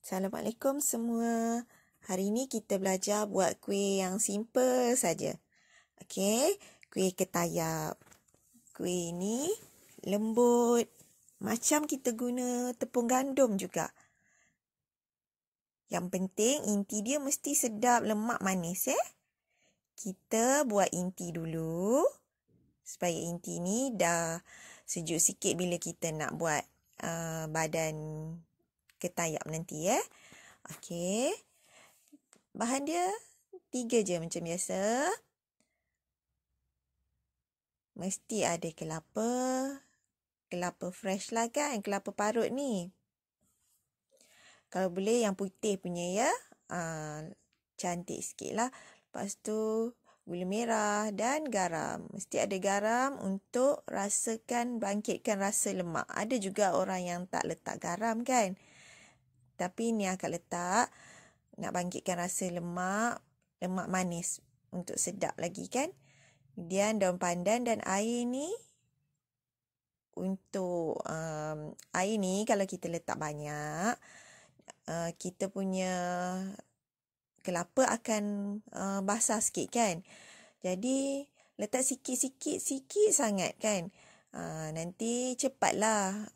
Assalamualaikum semua. Hari ini kita belajar buat kuih yang simple saja. Okey, kuih ketayap. Kuih ini lembut. Macam kita guna tepung gandum juga. Yang penting inti dia mesti sedap, lemak, manis Kita buat inti dulu. Supaya inti ni dah sejuk sikit bila kita nak buat badan ketayap nanti Okey. Bahan dia 3 je macam biasa. Mesti ada kelapa. Kelapa fresh lah kan. Kelapa parut ni. Kalau boleh yang putih punya cantik sikit lah. Lepas tu gula merah dan garam. Mesti ada garam untuk bangkitkan rasa lemak. Ada juga orang yang tak letak garam kan. Tapi ni akak letak nak bangkitkan rasa lemak manis untuk sedap lagi kan. Kemudian daun pandan dan air ni untuk air ni kalau kita letak banyak kita punya kelapa akan basah sikit kan. Jadi letak sikit sangat kan. Nanti cepatlah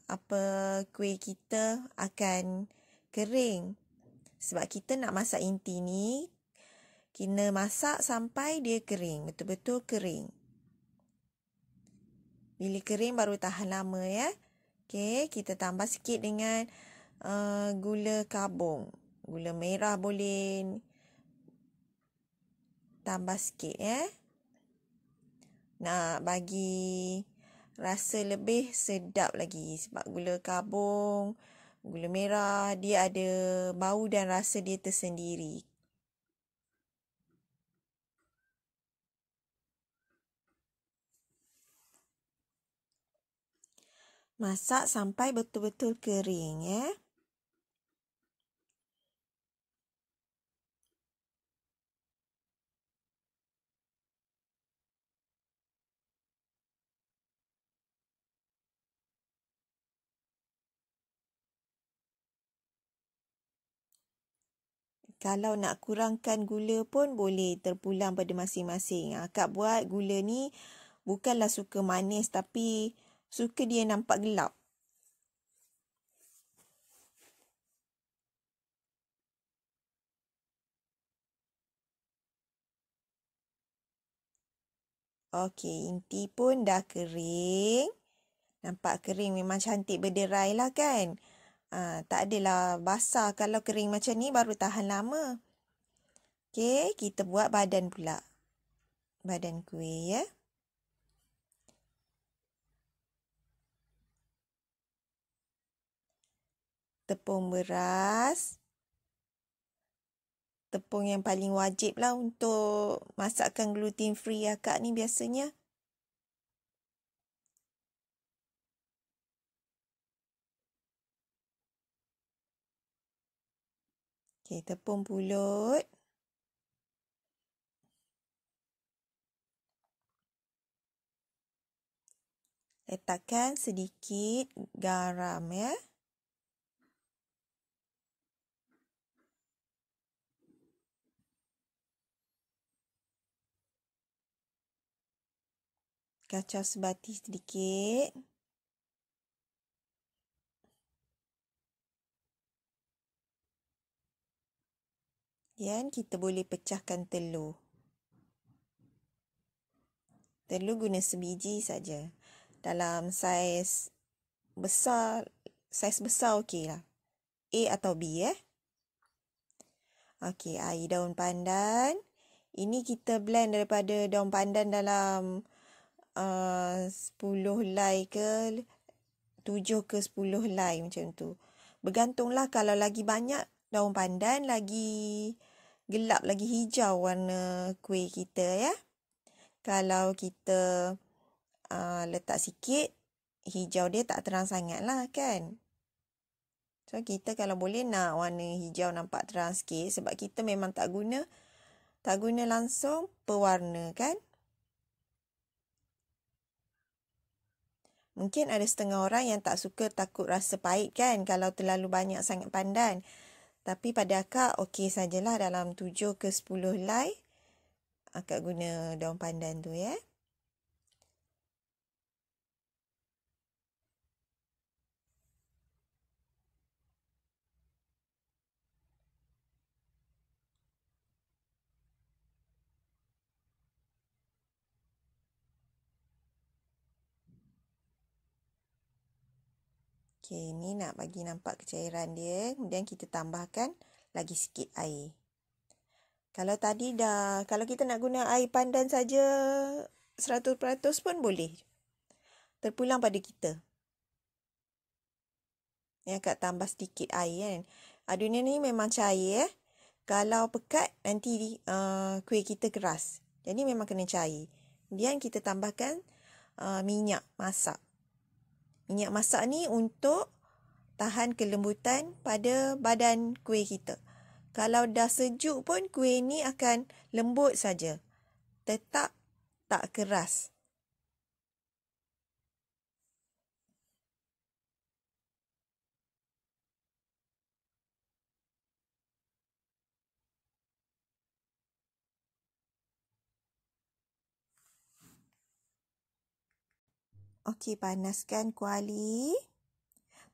kuih kita akan kering. Sebab kita nak masak inti ni, kena masak sampai dia kering. Betul-betul kering. Bila kering baru tahan lama Okey, kita tambah sikit dengan gula kabung. Gula merah boleh tambah sikit Nak bagi rasa lebih sedap lagi. Sebab gula kabung, gula merah, dia ada bau dan rasa dia tersendiri. Masak sampai betul-betul kering Kalau nak kurangkan gula pun boleh terpulang pada masing-masing. Akak buat gula ni bukanlah suka manis tapi suka dia nampak gelap. Okey, inti pun dah kering. Nampak kering memang cantik berderai lah kan. Tak adalah basah. Kalau kering macam ni baru tahan lama. Okey, kita buat badan pula. Badan kuih Tepung beras. Tepung yang paling wajib lah untuk masakan gluten free akak ni biasanya. Okey, tepung pulut. Letakkan sedikit garam Kacau sebati sedikit. Dan kita boleh pecahkan telur. Telur guna sebiji saja. Dalam saiz besar okeylah. A atau B Okey, air daun pandan. Ini kita blend daripada daun pandan dalam 10 helai ke 7 ke 10 helai macam tu. Bergantunglah kalau lagi banyak daun pandan, lagi gelap, lagi hijau warna kuih kita Kalau kita letak sikit, hijau dia tak terang sangat lah kan. So, kita kalau boleh nak warna hijau nampak terang sikit sebab kita memang tak guna langsung pewarna kan. Mungkin ada setengah orang yang tak suka, takut rasa pahit kan kalau terlalu banyak sangat pandan. Tapi pada akak okey sajalah dalam 7 ke 10 helai akak guna daun pandan tu ya. Okey, ni nak bagi nampak kecairan dia. Kemudian kita tambahkan lagi sikit air. Kalau kita nak guna air pandan saja 100% pun boleh. Terpulang pada kita. Ya, akak tambah sedikit air kan. Adunan ni memang cair eh. Kalau pekat nanti kuih kita keras. Jadi memang kena cair. Kemudian kita tambahkan minyak masak. Minyak masak ni untuk tahan kelembutan pada badan kuih kita. Kalau dah sejuk pun kuih ni akan lembut saja. Tetap tak keras. Okey, panaskan kuali.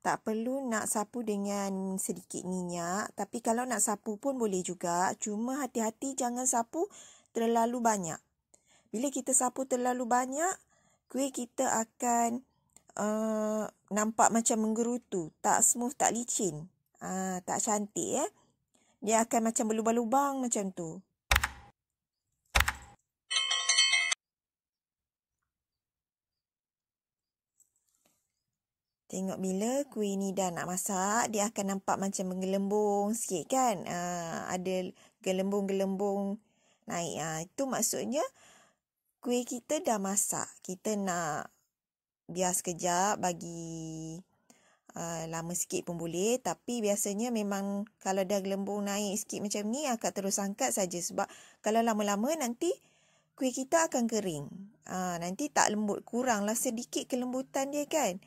Tak perlu nak sapu dengan sedikit minyak. Tapi kalau nak sapu pun boleh juga. Cuma hati-hati jangan sapu terlalu banyak. Bila kita sapu terlalu banyak, kuih kita akan nampak macam menggerutu. Tak smooth, tak licin. Tak cantik eh. Dia akan macam berlubang-lubang macam tu. Tengok bila kuih ni dah nak masak, dia akan nampak macam menggelembung sikit kan. Ada gelembung-gelembung naik. Itu maksudnya kuih kita dah masak. Kita nak biar sekejap, bagi lama sikit pun boleh. Tapi biasanya memang kalau dah gelembung naik sikit macam ni, akak terus angkat saja. Sebab kalau lama-lama nanti kuih kita akan kering. Nanti tak lembut, kuranglah sedikit kelembutan dia kan.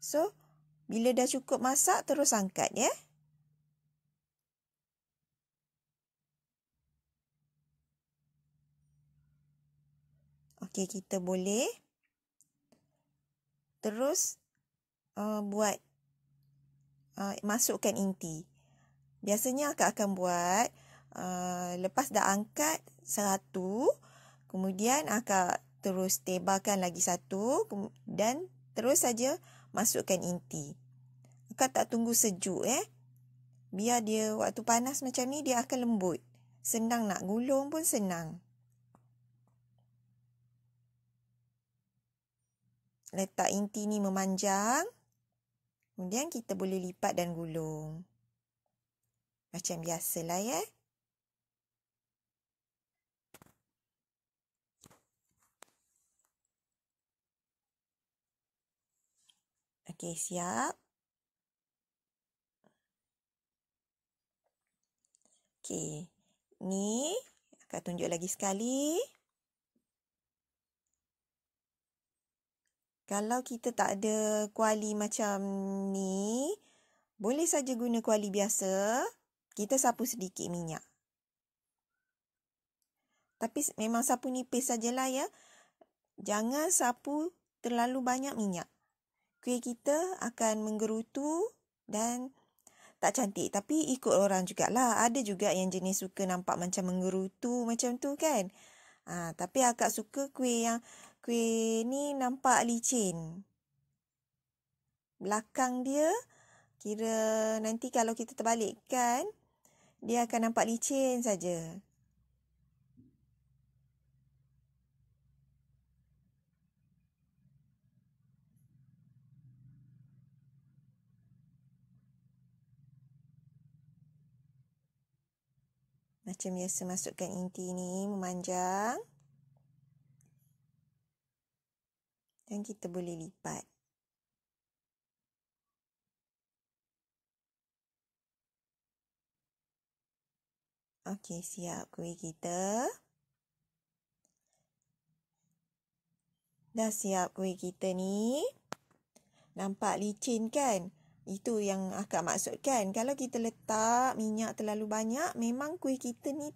So, bila dah cukup masak, terus angkat ya. Okey, kita boleh terus buat masukkan inti. Biasanya akak akan buat lepas dah angkat satu, kemudian akak terus tebalkan lagi satu dan terus saja masukkan inti. Akak tak tunggu sejuk Biar dia waktu panas macam ni dia akan lembut. Senang nak gulung pun senang. Letak inti ni memanjang. Kemudian kita boleh lipat dan gulung. Macam biasalah ya. Okey, siap. Okey. Ni akan tunjuk lagi sekali. Kalau kita tak ada kuali macam ni, boleh saja guna kuali biasa. Kita sapu sedikit minyak. Tapi memang sapu nipis sajalah ya. Jangan sapu terlalu banyak minyak. Kuih kita akan menggerutu dan tak cantik. Tapi ikut orang jugalah. Ada juga yang jenis suka nampak macam menggerutu macam tu kan. Tapi akak suka kuih ni nampak licin. Belakang dia, kira nanti kalau kita terbalikkan, dia akan nampak licin saja. Macam biasa masukkan inti ni memanjang. Dan kita boleh lipat. Okey, siap kuih kita. Dah siap kuih kita ni. Nampak licin kan? Itu yang akak maksudkan. Kalau kita letak minyak terlalu banyak, memang kuih kita ni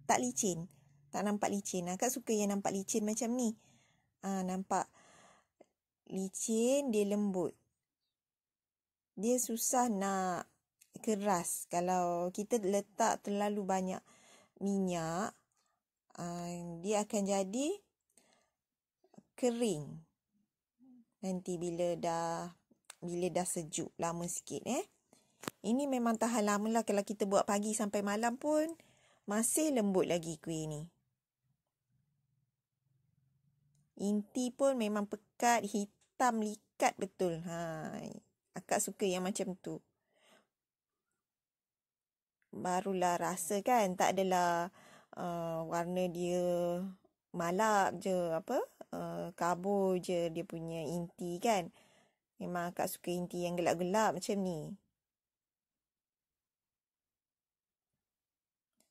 tak licin. Tak nampak licin. Akak suka yang nampak licin macam ni. Nampak licin, dia lembut. Dia susah nak keras. Kalau kita letak terlalu banyak minyak, dia akan jadi kering. Nanti bila dah sejuk lama sikit. Ini memang tahan lama lah. Kalau kita buat pagi sampai malam pun masih lembut lagi kuih ni. Inti pun memang pekat, hitam, likat betul. Akak suka yang macam tu. Barulah rasa kan. Tak adalah warna dia malap je. Kabur je dia punya inti kan. Memang akak suka inti yang gelap-gelap macam ni.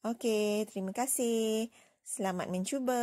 Okey, terima kasih. Selamat mencuba.